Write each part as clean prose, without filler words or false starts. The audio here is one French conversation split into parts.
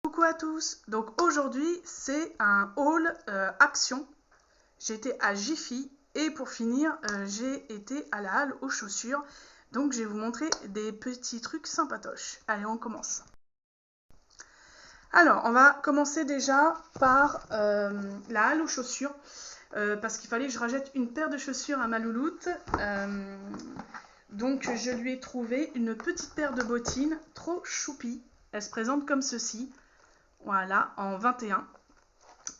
Coucou à tous, donc aujourd'hui c'est un haul Action. J'ai été à Jiffy et pour finir j'ai été à la halle aux chaussures. Donc je vais vous montrer des petits trucs sympatoches. Allez, on commence. Alors on va commencer déjà par la halle aux chaussures parce qu'il fallait que je rachète une paire de chaussures à ma louloute. Donc je lui ai trouvé une petite paire de bottines trop choupi. Elle se présente comme ceci. Voilà, en 21.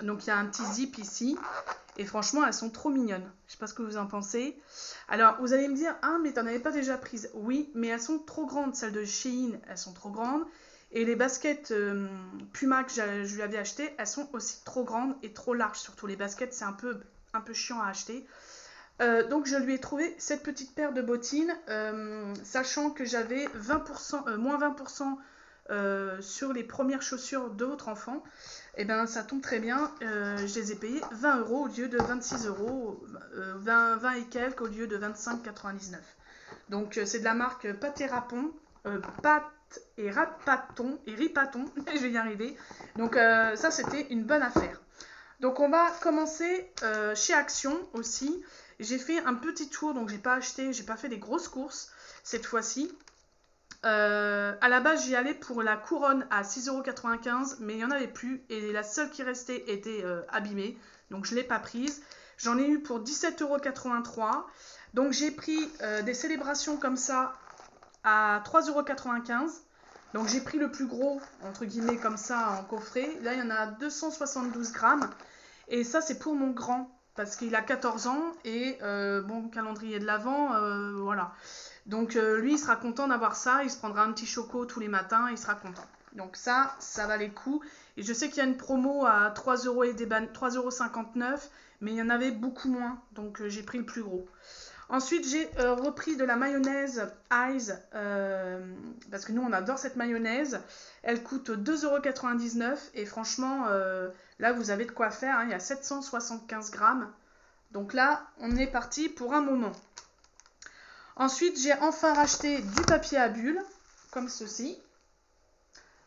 Donc il y a un petit zip ici. Et franchement, elles sont trop mignonnes. Je sais pas ce que vous en pensez. Alors, vous allez me dire, ah, mais t'en avais pas déjà prises. Oui, mais elles sont trop grandes. Celles de Shein, elles sont trop grandes. Et les baskets Puma que je lui avais achetées, elles sont aussi trop grandes et trop larges. Surtout les baskets, c'est un peu chiant à acheter. Donc je lui ai trouvé cette petite paire de bottines, sachant que j'avais 20%, moins 20% sur les premières chaussures de votre enfant. Et bien ça tombe très bien, je les ai payées 20 € au lieu de 26 €, 20 et quelques au lieu de 25,99 €. Donc c'est de la marque Paterapon, Pat et Rapaton, et Ripaton, je vais y arriver. Donc ça c'était une bonne affaire. Donc on va commencer chez Action aussi. J'ai fait un petit tour, donc j'ai pas fait des grosses courses cette fois-ci. À la base, j'y allais pour la couronne à 6,95 €, mais il n'y en avait plus et la seule qui restait était abîmée, donc je ne l'ai pas prise. J'en ai eu pour 17,83 €. Donc j'ai pris des célébrations comme ça à 3,95 €. Donc j'ai pris le plus gros, entre guillemets, comme ça en coffret. Là, il y en a 272 grammes. Et ça, c'est pour mon grand, parce qu'il a 14 ans et bon, calendrier de l'Avent, voilà. Donc lui, il sera content d'avoir ça, il se prendra un petit choco tous les matins, il sera content. Donc ça valait le coup. Et je sais qu'il y a une promo à 3 € et des 3,59 €, mais il y en avait beaucoup moins, donc j'ai pris le plus gros. Ensuite, j'ai repris de la mayonnaise Eyes, parce que nous, on adore cette mayonnaise. Elle coûte 2,99 € et franchement, là, vous avez de quoi faire, hein. Il y a 775 grammes. Donc là, on est parti pour un moment. Ensuite, j'ai enfin racheté du papier à bulles, comme ceci.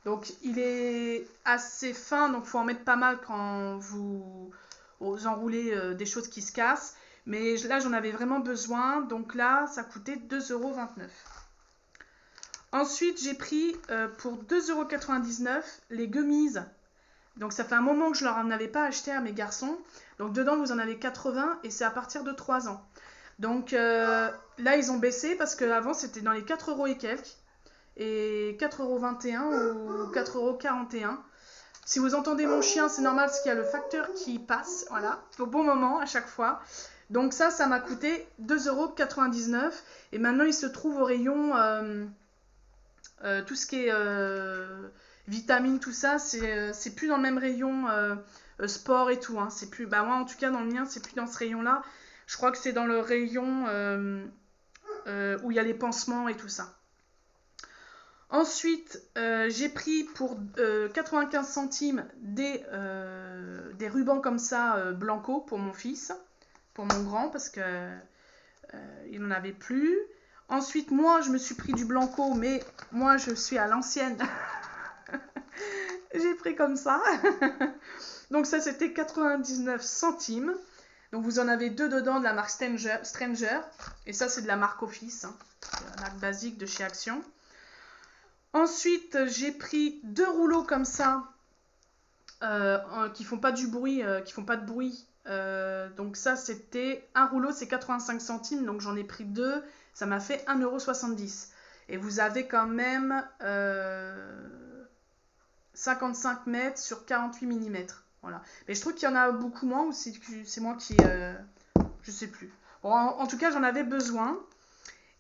Donc, il est assez fin, donc il faut en mettre pas mal quand vous enroulez des choses qui se cassent. Mais là, j'en avais vraiment besoin. Donc là, ça coûtait 2,29 €. Ensuite, j'ai pris pour 2,99 € les gummies. Donc ça fait un moment que je ne leur en avais pas acheté à mes garçons. Donc dedans, vous en avez 80 et c'est à partir de 3 ans. Donc là, ils ont baissé parce qu'avant, c'était dans les 4 € et quelques. Et 4,21 € ou 4,41 €. Si vous entendez mon chien, c'est normal parce qu'il y a le facteur qui passe, voilà, au bon moment à chaque fois. Donc ça m'a coûté 2,99 €. Et maintenant, il se trouve au rayon, tout ce qui est vitamines, tout ça, c'est plus dans le même rayon sport et tout. Hein. C'est plus, bah moi, en tout cas, dans le mien, c'est plus dans ce rayon-là. Je crois que c'est dans le rayon où il y a les pansements et tout ça. Ensuite, j'ai pris pour 95 centimes des rubans comme ça, blanco, pour mon fils, pour mon grand, parce que il n'en avait plus. Ensuite, moi, je me suis pris du blanco, mais moi, je suis à l'ancienne. J'ai pris comme ça. Donc ça, c'était 99 centimes. Donc vous en avez deux dedans de la marque Stranger. Et ça, c'est de la marque Office, hein, la marque basique de chez Action. Ensuite, j'ai pris deux rouleaux comme ça, qui font pas du bruit, qui font pas de bruit. Donc ça, c'était un rouleau, c'est 85 centimes, donc j'en ai pris deux. Ça m'a fait 1,70 €. Et vous avez quand même 55 mètres sur 48 mm. Voilà. Mais je trouve qu'il y en a beaucoup moins, ou c'est moi qui... je sais plus. Bon, en tout cas, j'en avais besoin.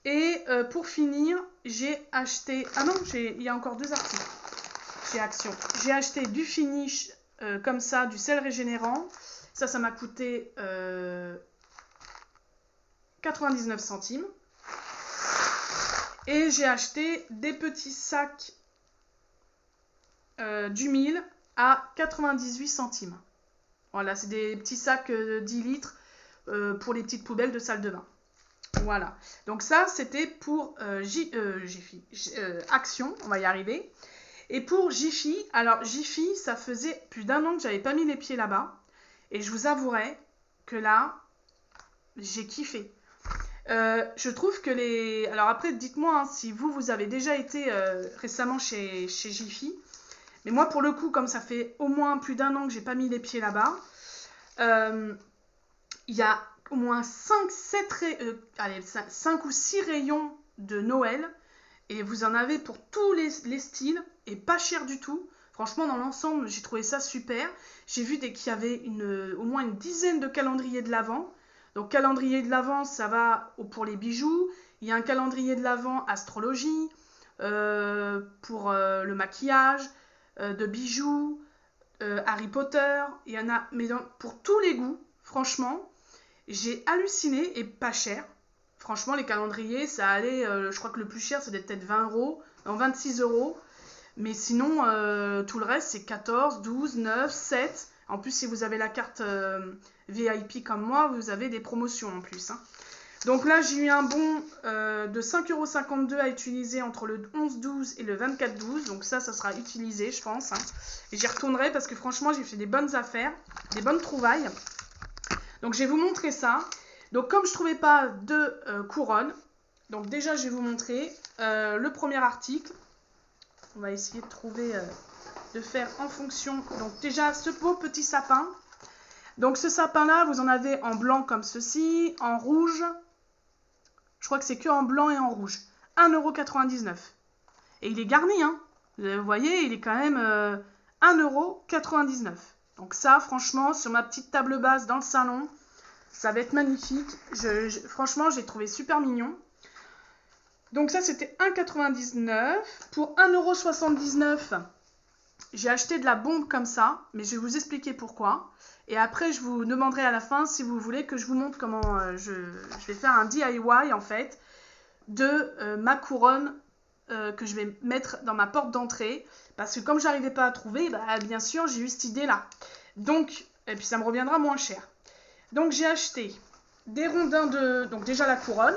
Et pour finir, j'ai acheté... Ah non, il y a encore deux articles chez Action. J'ai acheté du finish comme ça, du sel régénérant. Ça m'a coûté 99 centimes. Et j'ai acheté des petits sacs d'humile à 98 centimes. Voilà, c'est des petits sacs 10 litres pour les petites poubelles de salle de bain. Voilà, donc ça c'était pour Action, on va y arriver. Et pour Jiffy, alors Jiffy, ça faisait plus d'1 an que j'avais pas mis les pieds là-bas. Et je vous avouerai que là, j'ai kiffé. Je trouve que les... Alors après, dites-moi hein, si vous avez déjà été récemment chez Jiffy. Mais moi, pour le coup, comme ça fait au moins plus d'1 an que j'ai pas mis les pieds là-bas, il y a au moins 5 ou 6 rayons de Noël. Et vous en avez pour tous les styles et pas cher du tout. Franchement, dans l'ensemble, j'ai trouvé ça super. J'ai vu qu'il y avait au moins une dizaine de calendriers de l'Avent. Donc, calendrier de l'Avent, ça va pour les bijoux. Il y a un calendrier de l'Avent astrologie, pour le maquillage, de bijoux, Harry Potter. Il y en a, mais pour tous les goûts, franchement, j'ai halluciné et pas cher. Franchement, les calendriers, ça allait, je crois que le plus cher, c'était peut-être 20 €, non 26 €. Mais sinon, tout le reste, c'est 14, 12, 9, 7. En plus, si vous avez la carte VIP comme moi, vous avez des promotions en plus. Hein. Donc là, j'ai eu un bon de 5,52 € à utiliser entre le 11-12 et le 24-12. Donc ça sera utilisé, je pense. Hein. Et j'y retournerai parce que franchement, j'ai fait des bonnes affaires, des bonnes trouvailles. Donc je vais vous montrer ça. Donc comme je ne trouvais pas de couronne, donc déjà je vais vous montrer le premier article. On va essayer de trouver, de faire en fonction. Donc déjà ce beau petit sapin. Donc ce sapin là, vous en avez en blanc comme ceci, en rouge. Je crois que c'est que en blanc et en rouge. 1,99 €. Et il est garni, hein. Vous voyez, il est quand même 1,99 €. Donc ça, franchement, sur ma petite table basse dans le salon, ça va être magnifique. Franchement, j'ai trouvé super mignon. Donc ça, c'était 1,99 €. Pour 1,79 €, j'ai acheté de la bombe comme ça. Mais je vais vous expliquer pourquoi. Et après, je vous demanderai à la fin si vous voulez que je vous montre comment je vais faire un DIY, en fait, de ma couronne que je vais mettre dans ma porte d'entrée. Parce que comme je n'arrivais pas à trouver, bah, bien sûr, j'ai eu cette idée-là. Donc, et puis ça me reviendra moins cher. Donc j'ai acheté des rondins de... Donc déjà la couronne.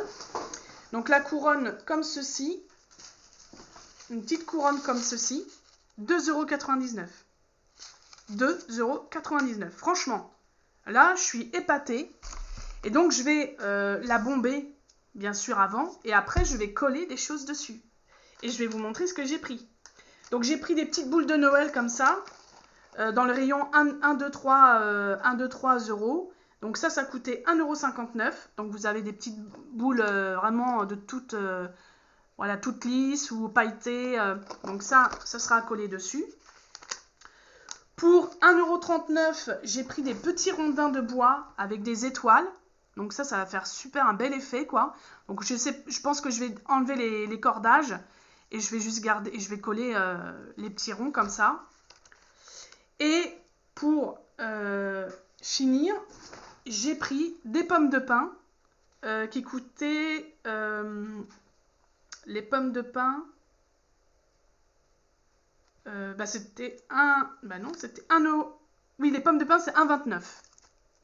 Donc la couronne comme ceci. Une petite couronne comme ceci. 2,99 €. 2,99 €. Franchement, là je suis épatée. Et donc je vais la bomber, bien sûr, avant. Et après je vais coller des choses dessus. Et je vais vous montrer ce que j'ai pris. Donc j'ai pris des petites boules de Noël comme ça. Dans le rayon 1, 2, 3 €. Donc ça coûtait 1,59 €. Donc vous avez des petites boules vraiment de toutes, voilà, toutes lisses ou pailletées. Donc ça sera collé dessus. Pour 1,39 €, j'ai pris des petits rondins de bois avec des étoiles. Donc ça va faire super un bel effet, quoi. Donc je pense que je vais enlever les cordages et je vais juste garder, et je vais coller les petits ronds comme ça. Et pour finir, j'ai pris des pommes de pin qui coûtaient... les pommes de pin... c'était c'était 1 €. Oui, les pommes de pin, c'est 1,29 €.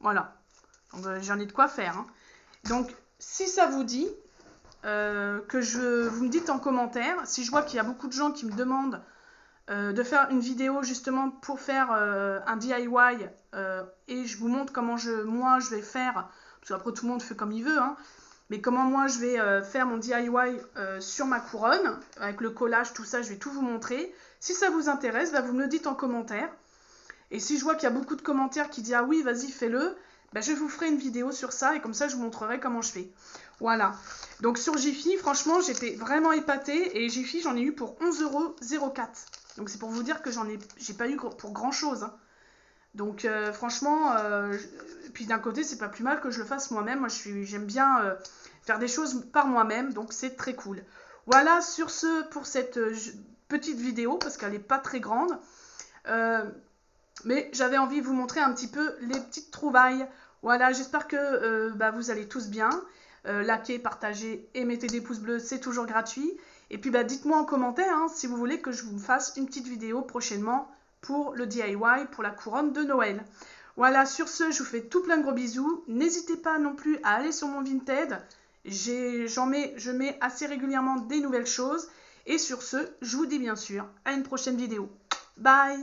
Voilà. Donc j'en ai de quoi faire. Hein. Donc, si ça vous dit, vous me dites en commentaire, si je vois qu'il y a beaucoup de gens qui me demandent de faire une vidéo justement pour faire un DIY et je vous montre comment moi je vais faire, parce qu'après tout le monde fait comme il veut, hein, mais comment moi je vais faire mon DIY sur ma couronne, avec le collage, tout ça, je vais tout vous montrer. Si ça vous intéresse, vous me le dites en commentaire. Et si je vois qu'il y a beaucoup de commentaires qui disent « Ah oui, vas-y, fais-le », je vous ferai une vidéo sur ça et comme ça, je vous montrerai comment je fais. Voilà. Donc sur Jiffy, franchement, j'étais vraiment épatée. Et Jiffy, j'en ai eu pour 11,04 €. Donc c'est pour vous dire que j'ai pas eu pour grand-chose. Hein. Donc franchement, puis d'un côté, c'est pas plus mal que je le fasse moi-même. Moi, j'aime bien faire des choses par moi-même. Donc c'est très cool. Voilà sur ce pour cette petite vidéo parce qu'elle n'est pas très grande. Mais j'avais envie de vous montrer un petit peu les petites trouvailles. Voilà, j'espère que vous allez tous bien. Likez, partagez et mettez des pouces bleus, c'est toujours gratuit. Et puis dites-moi en commentaire hein, si vous voulez que je vous fasse une petite vidéo prochainement pour le DIY, pour la couronne de Noël. Voilà, sur ce, je vous fais tout plein de gros bisous. N'hésitez pas non plus à aller sur mon Vinted. Je mets assez régulièrement des nouvelles choses. Et sur ce, je vous dis bien sûr à une prochaine vidéo. Bye!